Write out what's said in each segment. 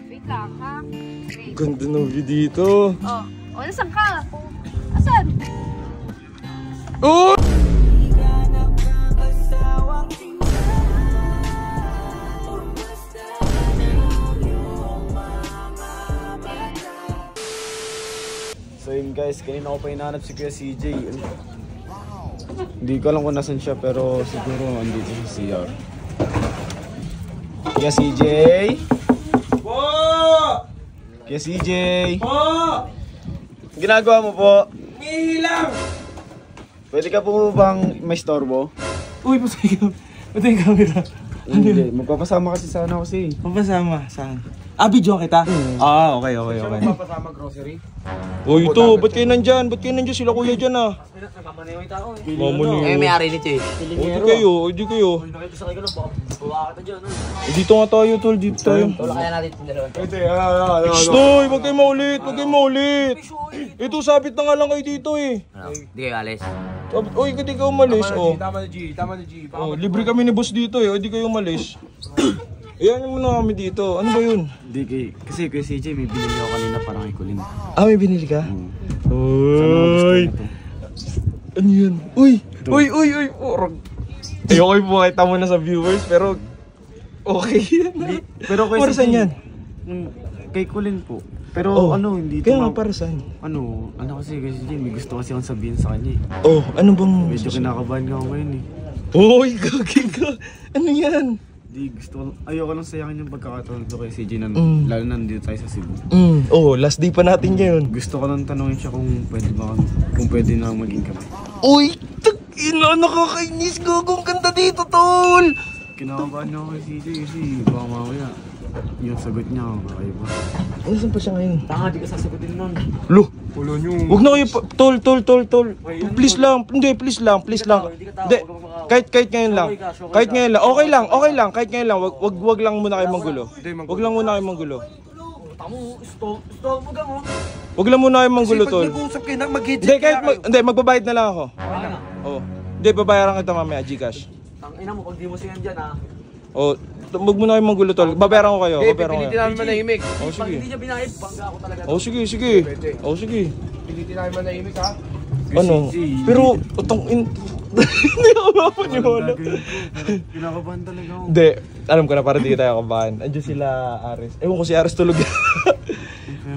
Wait lang, ha? Wait. Ganda ng view dito. Oh, nasaan ka? Asan? Oh! So yun guys, kanina ko pa hinahanap si Kuya CJ. Hindi ko alam kung nasan siya pero siguro andito sa CR. Kuya CJ! Po! Kuya CJ! Po! Ginagawa mo po? Hilang! Pwede ka po bang may storbo? Uy, patay ka. Patay ka camera. Hindi, magpapasama kasi sana ako si. Papasama, saan? Video kita? Ah, okay. Siya magpapasama grocery? Uy, ito, ba't kayo nandyan? Ba't kayo nandyan? Sila kuya dyan ah. Nagmamanayaw yung tao eh. Mamanayaw. Eh, may-ari nito eh. Hindi kayo. Uy, nakita ka lang, baka bawa kita dyan. Dito nga tayo, tol. Dito tayo. Wala kaya natin yung dalawa. Pwede, Stoy, wag kayo maulit. Ito, sabit na nga lang kayo dito eh. Hindi kayo alis. Uy, hindi kayo umalis. Tama na G. Libre kami ni boss dito eh. Hindi kayo umalis. Ayan mo na kami dito. Ano ba yun? Hindi kasi Kuya CJ may binili ako kanina parang kay Colin. Ah, may binili ka? Uy! Ano yun? Uy! Orag. Ayoko yung pakita mo na sa viewers pero okay yan. Pero Kuya para saan yan? Kay Colin po. Pero hindi ito. Kaya nga para saan? Ano kasi Kuya CJ may gusto kasi akong sabihin sa kanya eh. Oh, ano bang... Medyo kinakabahan ka ako ngayon eh. Uy, gagawin ka! Ano yan? Ayoko lang sayangin yung pagkakataon ko kay CJ na lalo na nandito tayo sa Cebu. Last day pa natin ngayon. Gusto ko lang tanungin siya kung pwede na maging kami. Uy! Ina, nakakainis ko! Kung ganda dito, tol! Kinakabahan ako kay CJ kasi baka mamaya yung sagot niya kakaiba. Saan pa siya ngayon? Tanga, di ka sasagutin nun. Lo! Wala nyo. Huwag na kayo, tol. Please lang. Hindi, please lang. Hindi, kahit ngayon lang. Okay lang. Kahit ngayon lang. Wag lang muna kayo manggulo. Wag lang muna kayo manggulo. Wag lang muna kayo manggulo, tol. Hindi, magbabayad na lang ako. Hindi, babayaran kita mamaya, Gcash. Tangina mo, kung di mo siyan dyan ha. Wag muna kayo manggulo, tol. Babayaran ko kayo. Pilitin namin manahimik. Pag hindi niya binayad, bangga ako talaga. Sige. Pilitin namin manahimik ha. Ano? Pero, hindi ako mapaniwala. Kinakabahan talaga ako. Hindi, alam ko na para di tayo kabahan. Andiyan sila Aris. Ewan ko si Aris tulog.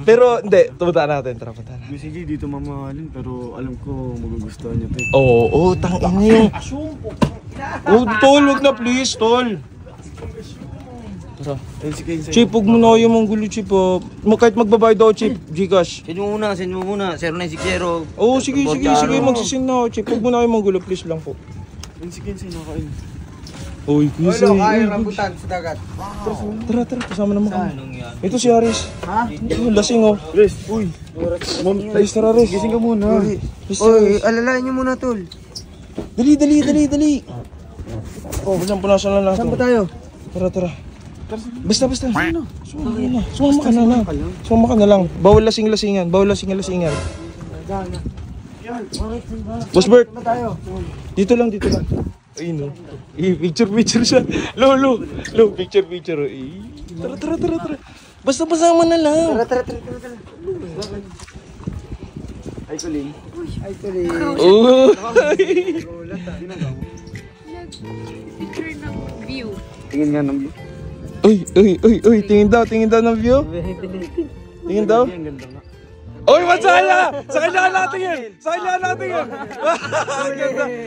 Pero hindi, tumutaan natin. Tara, punta na. CJ dito mamahalin pero alam ko magugustuhan niya ito eh. Oo, tangin niyo. Tol, wag na please, tol. Tara. Chip, huwag mo na kayo manggulo, Chip. Kahit magbabayad ako, Chip, Gcash. Send mo muna. 0960. Oo, sige. Magsisin na ako, Chip. Huwag mo na kayo manggulo, please lang po. Sige, nakain. Uy, kuya. Kain rambutan sa dagat. Tara, kasama naman kami. Ito si Aris. Ha? Lasing oh. Res, uy. Tais, tara, Aris. Gising ka muna. Oy, alalayan nyo muna, tol. Dali. Oh, bilang punasan lang natin. Saan ba tayo? Tara. Basta. Sumama ka na lang. Bawal lasing-lasingan. Boss Bert. Dito lang. Ayun oh. Picture siya. Lo, picture. Tara. Basta pasama na lang. Tara. Ay, Colin. Oh. Picture ng view. Tingin nga ng view. Uy, tingin daw ng view. Tingin daw. Ang ganda nga. Uy, masaya! Sa kanya natin yan!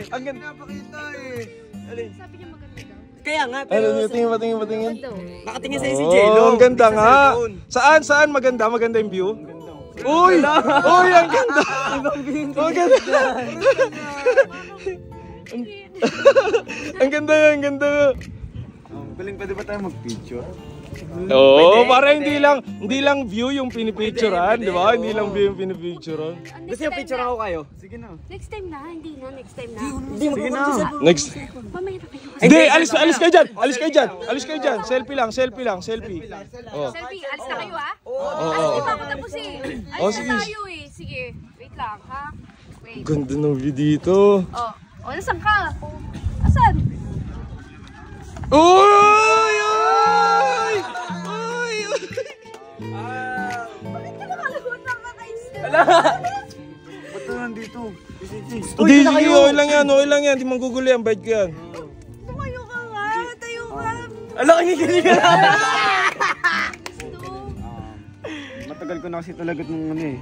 Ang ganda. Sabi niya maganda daw. Kaya nga, Ano, tingin ba? nakatingin sa'yo si J. Oh, ang ganda nga. Saan? Maganda yung view? Uy, ang ganda. Ang ganda. Colin, pwede ba tayo mag-picture? Oo, para hindi lang view yung pinipicturean, di ba? Hindi lang view yung pinipicturean. Gusto yung picture ako kayo? Sige na. Next time na. Sige na. Next. Mamaya na kayo. Hindi, alis kayo dyan. Selfie lang. Oh. Selfie, alis na kayo ha? Di pa ako tapos eh. Alis na tayo eh. Sige, wait lang ha? Wait. Ganda ng view dito. Nasaan ka? Asan? Uy! Bakit ka nakalahon lang ka kay Steph? Ba't na nandito? Hindi, sige, okay lang yan, okay lang yan. Di manggugulo yan, bait ko yan. Tumayo ka nga, tayo ka. Ala, kinikilig ka na! Matagal ko na kasi talaga nung ano eh.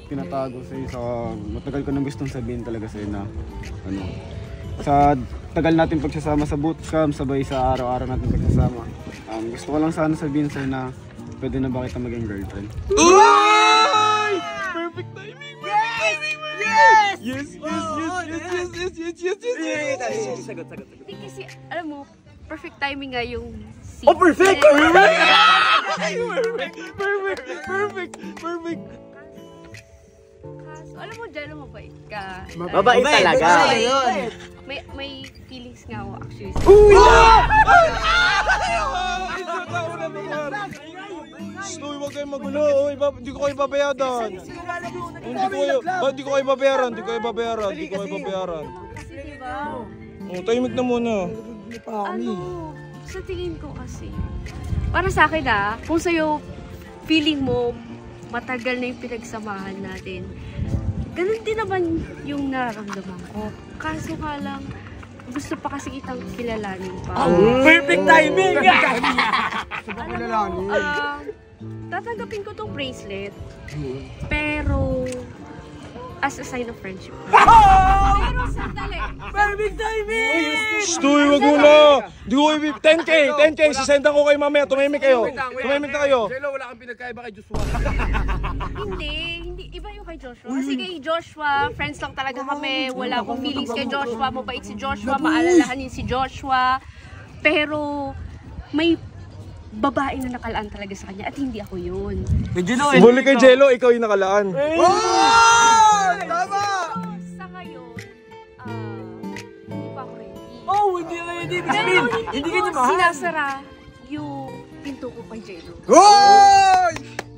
Tinatago sa'yo sa... Matagal ko nang gustong sabihin talaga sa'yo na... Ano... Sa tagal natin pagsasama sa bootcamp, sabay sa araw-araw natin pagsasama. Gusto ko lang sana sabihin sa'yo na... Pwede na ba kita maging girlfriend? Uy! Perfect timing! Yes! Yes! Yes! Sagot. Hindi kasi, alam mo, perfect timing nga yung scene. Oh, perfect! Perfect! Kaso, alam mo, dyan mabait ka. Mabait talaga. May feelings nga ako actually. Uy, huwag kayong magulo. Uy, hindi ko kayo babayaran. Hindi ko kayo babayaran. Kasi diba, Tahimik na muna. ano, sa tingin ko kasi, para sa akin kung sa'yo, feeling mo, matagal na yung pinagsamahan natin, ganun din naman yung nararamdaman ko. Kaso nga lang, gusto pa kasi kitang kilalanin pa. Perfect timing! Alam mo, tatanggapin ko tong bracelet, pero as a sign of friendship. Pero sandali. Perfect timing! Stoy, wag mo na. Di ko kayo 10K, sisendan ko kayo mamaya. Tumimik na kayo. Jello, wala kang pinagkaiba kay Joshua. Hindi. Iba yung kay Joshua. Kasi kay Joshua, friends lang talaga kami. Wala akong feelings kay Joshua. Mabait si Joshua. Maalalahanin si Joshua. Pero may babae na nakalaan talaga sa kanya at hindi ako yun. Buli kay Jello, ikaw yung nakalaan. Tama! Sa ngayon, hindi pa ako ready. Oh, hindi ready. Pero hindi ko sinasara yung pinto ko kay Jello.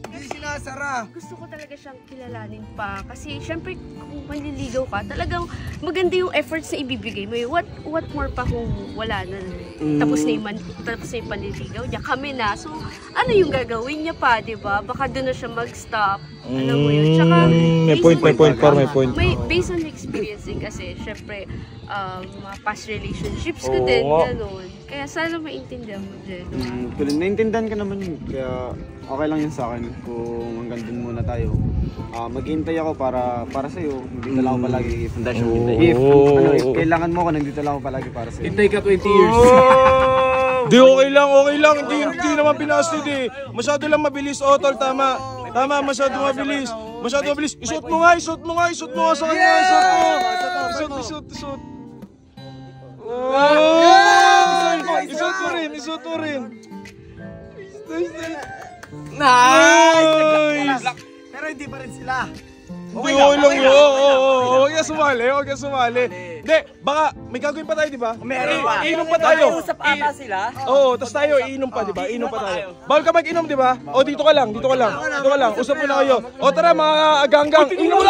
Hindi sinasara. Gusto ko talaga siyang kilalanin pa. Kasi syempre kung manliligaw ka, talagang maganda yung efforts na ibibigay mo. What more pa kung wala na. Tapos na yung panliligaw niya. Kami na. So, ano yung gagawin niya pa, di ba? Baka doon na siya mag-stop. Alam mo yun. Tsaka, may point. Based on experience din kasi, syempre, mga past relationships ko din, gano'n. Kaya sana maintindihan mo, Jello. Naintindihan ka naman yun. Kaya okay lang yun sa akin kung hanggang dun muna tayo. Maghintay ako para sa'yo. Hindi na lang ako palagi. If kailangan mo ako, nandito lang ako palagi para sa'yo. Hintay ka 20 years. Di, okay lang. Hindi naman pinastid eh. Masyado lang mabilis. Tol, tama, masyado mabilis. Isuot mo nga sa kanya. Isuot. Isuot mo rin. Nice! Pero hindi pa rin sila. Okay lang yun. Huwag ka sumali. Hindi, baka may gagawin pa tayo, di ba? Meron pa. Iinom pa tayo. Usap ata sila. Oo, tas tayo, iinom pa, di ba? Iinom pa tayo. Bawal ka mag-inom, di ba? O, dito ka lang. Usap muna kayo. O, tara mga aganggang. Inom